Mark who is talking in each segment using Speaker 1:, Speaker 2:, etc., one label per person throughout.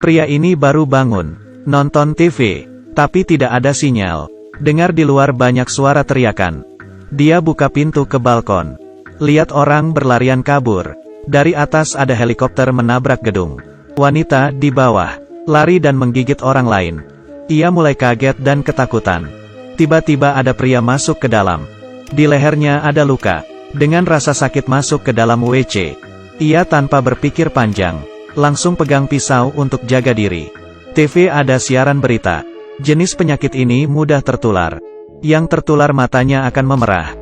Speaker 1: Pria ini baru bangun, nonton TV, tapi tidak ada sinyal. Dengar di luar banyak suara teriakan. Dia buka pintu ke balkon. Lihat orang berlarian kabur. Dari atas ada helikopter menabrak gedung. Wanita di bawah, lari dan menggigit orang lain. Ia mulai kaget dan ketakutan. Tiba-tiba ada pria masuk ke dalam. Di lehernya ada luka. Dengan rasa sakit masuk ke dalam WC. Ia tanpa berpikir panjang, langsung pegang pisau untuk jaga diri. TV ada siaran berita. Jenis penyakit ini mudah tertular. Yang tertular matanya akan memerah.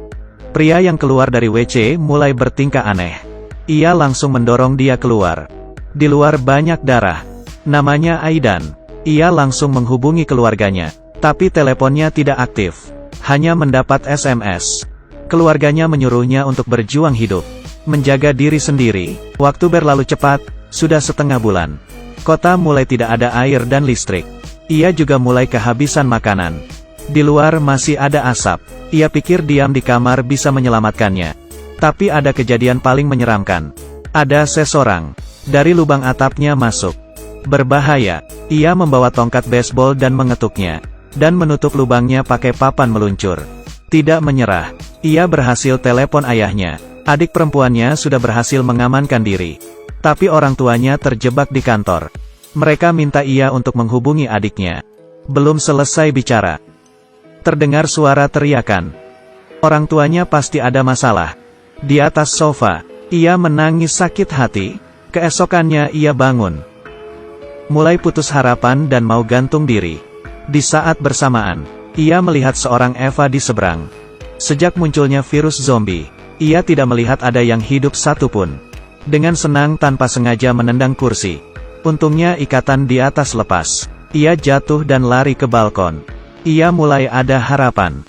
Speaker 1: Pria yang keluar dari WC mulai bertingkah aneh. Ia langsung mendorong dia keluar. Di luar banyak darah. Namanya Aidan. Ia langsung menghubungi keluarganya. Tapi teleponnya tidak aktif. Hanya mendapat SMS. Keluarganya menyuruhnya untuk berjuang hidup. Menjaga diri sendiri. Waktu berlalu cepat, sudah setengah bulan. Kota mulai tidak ada air dan listrik. Ia juga mulai kehabisan makanan. Di luar masih ada asap. Ia pikir diam di kamar bisa menyelamatkannya. Tapi ada kejadian paling menyeramkan. Ada seseorang dari lubang atapnya masuk. Berbahaya. Ia membawa tongkat baseball dan mengetuknya. Dan menutup lubangnya pakai papan meluncur. Tidak menyerah. Ia berhasil telepon ayahnya. Adik perempuannya sudah berhasil mengamankan diri. Tapi orang tuanya terjebak di kantor. Mereka minta ia untuk menghubungi adiknya. Belum selesai bicara. Terdengar suara teriakan. Orang tuanya pasti ada masalah. Di atas sofa, ia menangis sakit hati. Keesokannya ia bangun. Mulai putus harapan dan mau gantung diri. Di saat bersamaan, ia melihat seorang Eva di seberang. Sejak munculnya virus zombie, ia tidak melihat ada yang hidup satupun. Dengan senang tanpa sengaja menendang kursi. Untungnya ikatan di atas lepas. Ia jatuh dan lari ke balkon. Ia mulai ada harapan.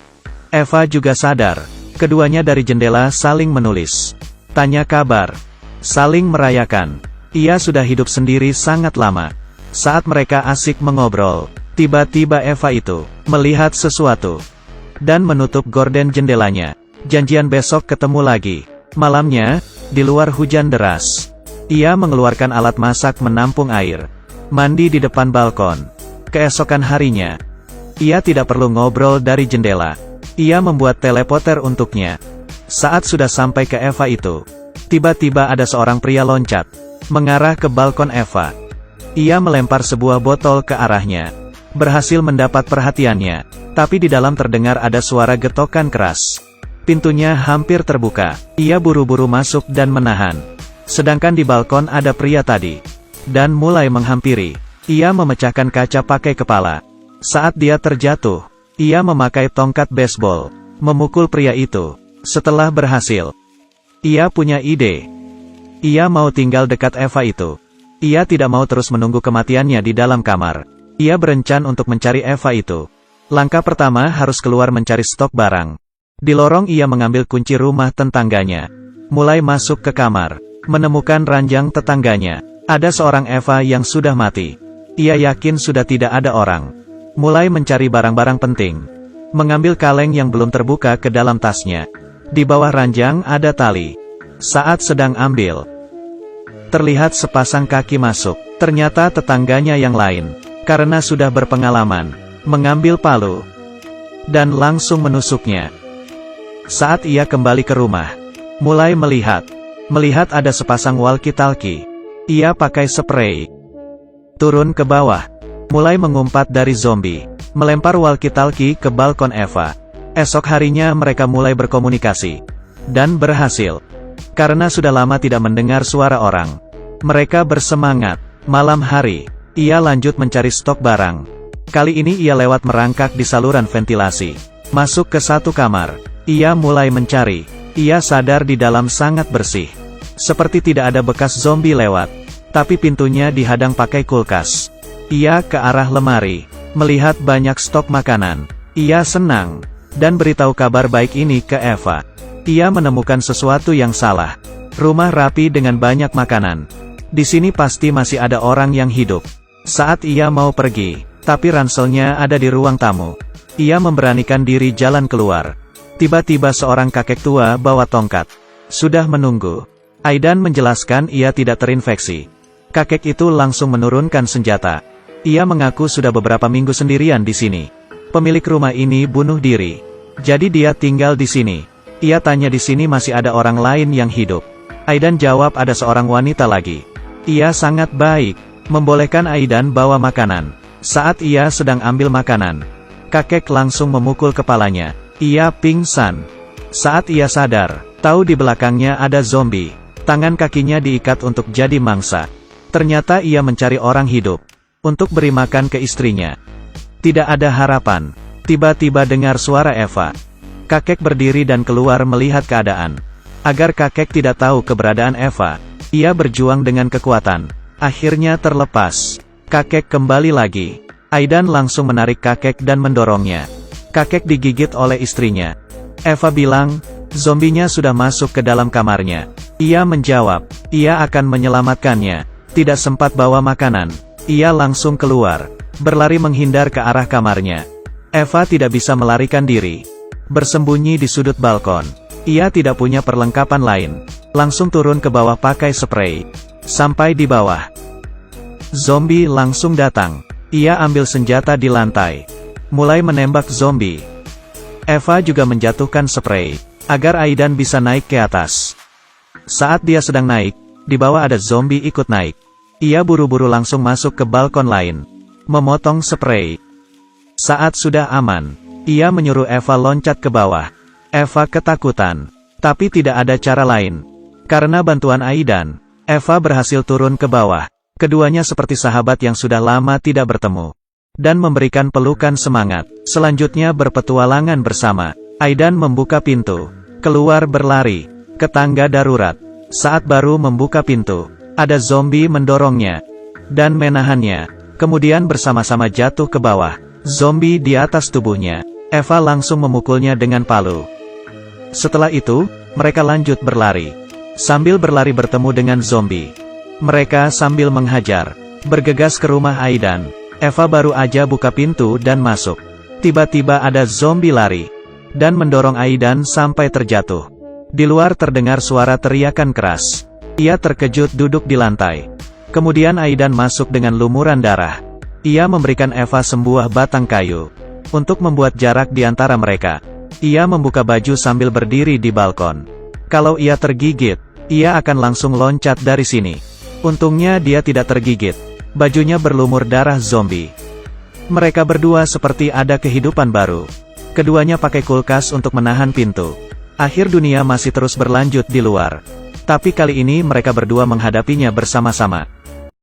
Speaker 1: Eva juga sadar. Keduanya dari jendela saling menulis. Tanya kabar. Saling merayakan. Ia sudah hidup sendiri sangat lama. Saat mereka asik mengobrol, tiba-tiba Eva itu melihat sesuatu. Dan menutup gorden jendelanya. Janjian besok ketemu lagi. Malamnya, di luar hujan deras. Ia mengeluarkan alat masak menampung air. Mandi di depan balkon. Keesokan harinya, ia tidak perlu ngobrol dari jendela. Ia membuat teleporter untuknya. Saat sudah sampai ke Eva itu, tiba-tiba ada seorang pria loncat, mengarah ke balkon Eva. Ia melempar sebuah botol ke arahnya. Berhasil mendapat perhatiannya, tapi di dalam terdengar ada suara getokan keras. Pintunya hampir terbuka. Ia buru-buru masuk dan menahan. Sedangkan di balkon ada pria tadi. Dan mulai menghampiri. Ia memecahkan kaca pakai kepala. Saat dia terjatuh, ia memakai tongkat baseball, memukul pria itu. Setelah berhasil, ia punya ide. Ia mau tinggal dekat Eva itu. Ia tidak mau terus menunggu kematiannya di dalam kamar. Ia berencana untuk mencari Eva itu. Langkah pertama harus keluar mencari stok barang. Di lorong ia mengambil kunci rumah tetangganya. Mulai masuk ke kamar, menemukan ranjang tetangganya. Ada seorang Eva yang sudah mati. Ia yakin sudah tidak ada orang. Mulai mencari barang-barang penting. Mengambil kaleng yang belum terbuka ke dalam tasnya. Di bawah ranjang ada tali. Saat sedang ambil, terlihat sepasang kaki masuk. Ternyata tetangganya yang lain. Karena sudah berpengalaman, mengambil palu. Dan langsung menusuknya. Saat ia kembali ke rumah, mulai melihat ada sepasang walkie-talkie. Ia pakai spray. Turun ke bawah. Mulai mengumpat dari zombie. Melempar walkie-talkie ke balkon Eva. Esok harinya mereka mulai berkomunikasi. Dan berhasil. Karena sudah lama tidak mendengar suara orang. Mereka bersemangat. Malam hari, ia lanjut mencari stok barang. Kali ini ia lewat merangkak di saluran ventilasi. Masuk ke satu kamar. Ia mulai mencari. Ia sadar di dalam sangat bersih. Seperti tidak ada bekas zombie lewat. Tapi pintunya dihadang pakai kulkas. Ia ke arah lemari, melihat banyak stok makanan. Ia senang, dan beritahu kabar baik ini ke Eva. Ia menemukan sesuatu yang salah. Rumah rapi dengan banyak makanan. Di sini pasti masih ada orang yang hidup. Saat ia mau pergi, tapi ranselnya ada di ruang tamu. Ia memberanikan diri jalan keluar. Tiba-tiba seorang kakek tua bawa tongkat. Sudah menunggu. Aidan menjelaskan ia tidak terinfeksi. Kakek itu langsung menurunkan senjata. Ia mengaku sudah beberapa minggu sendirian di sini. Pemilik rumah ini bunuh diri. Jadi dia tinggal di sini. Ia tanya di sini masih ada orang lain yang hidup. Aidan jawab ada seorang wanita lagi. Ia sangat baik, membolehkan Aidan bawa makanan. Saat ia sedang ambil makanan, kakek langsung memukul kepalanya. Ia pingsan. Saat ia sadar, tahu di belakangnya ada zombie. Tangan kakinya diikat untuk jadi mangsa. Ternyata ia mencari orang hidup untuk beri makan ke istrinya. Tidak ada harapan. Tiba-tiba dengar suara Eva. Kakek berdiri dan keluar melihat keadaan. Agar kakek tidak tahu keberadaan Eva, ia berjuang dengan kekuatan. Akhirnya terlepas. Kakek kembali lagi. Aidan langsung menarik kakek dan mendorongnya. Kakek digigit oleh istrinya. Eva bilang, zombinya sudah masuk ke dalam kamarnya. Ia menjawab, ia akan menyelamatkannya. Tidak sempat bawa makanan. Ia langsung keluar. Berlari menghindar ke arah kamarnya. Eva tidak bisa melarikan diri. Bersembunyi di sudut balkon. Ia tidak punya perlengkapan lain. Langsung turun ke bawah pakai spray. Sampai di bawah, zombie langsung datang. Ia ambil senjata di lantai. Mulai menembak zombie. Eva juga menjatuhkan spray. Agar Aidan bisa naik ke atas. Saat dia sedang naik, di bawah ada zombie ikut naik. Ia buru-buru langsung masuk ke balkon lain. Memotong spray. Saat sudah aman, ia menyuruh Eva loncat ke bawah. Eva ketakutan. Tapi tidak ada cara lain. Karena bantuan Aidan, Eva berhasil turun ke bawah. Keduanya seperti sahabat yang sudah lama tidak bertemu. Dan memberikan pelukan semangat. Selanjutnya berpetualangan bersama. Aidan membuka pintu. Keluar berlari. Ke tangga darurat. Saat baru membuka pintu, ada zombie mendorongnya. Dan menahannya. Kemudian bersama-sama jatuh ke bawah. Zombie di atas tubuhnya. Eva langsung memukulnya dengan palu. Setelah itu, mereka lanjut berlari. Sambil berlari bertemu dengan zombie. Mereka sambil menghajar. Bergegas ke rumah Aidan. Eva baru aja buka pintu dan masuk. Tiba-tiba ada zombie lari. Dan mendorong Aidan sampai terjatuh. Di luar terdengar suara teriakan keras. Ia terkejut duduk di lantai. Kemudian Aidan masuk dengan lumuran darah. Ia memberikan Eva sebuah batang kayu. Untuk membuat jarak di antara mereka. Ia membuka baju sambil berdiri di balkon. Kalau ia tergigit, ia akan langsung loncat dari sini. Untungnya dia tidak tergigit. Bajunya berlumur darah zombie. Mereka berdua seperti ada kehidupan baru. Keduanya pakai kulkas untuk menahan pintu. Akhir dunia masih terus berlanjut di luar. Tapi kali ini mereka berdua menghadapinya bersama-sama.